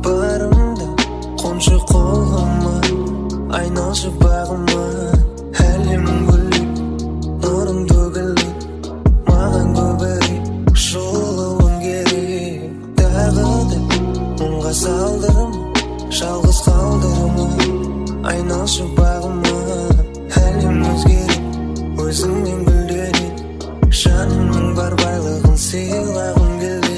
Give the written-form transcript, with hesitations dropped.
барымды қоншы қолыма, айналшы бағыма. Әлемің гүлдеп, нұрың төгіліп, маған көбірек жылуың керек. Тағы да мұңға салдырма, жалғыз қалдырма, айналшы бағыма. Әлем өзгеріп, өзіңмен гүлденіп, жанымның бар байлығын сыйлағым келді.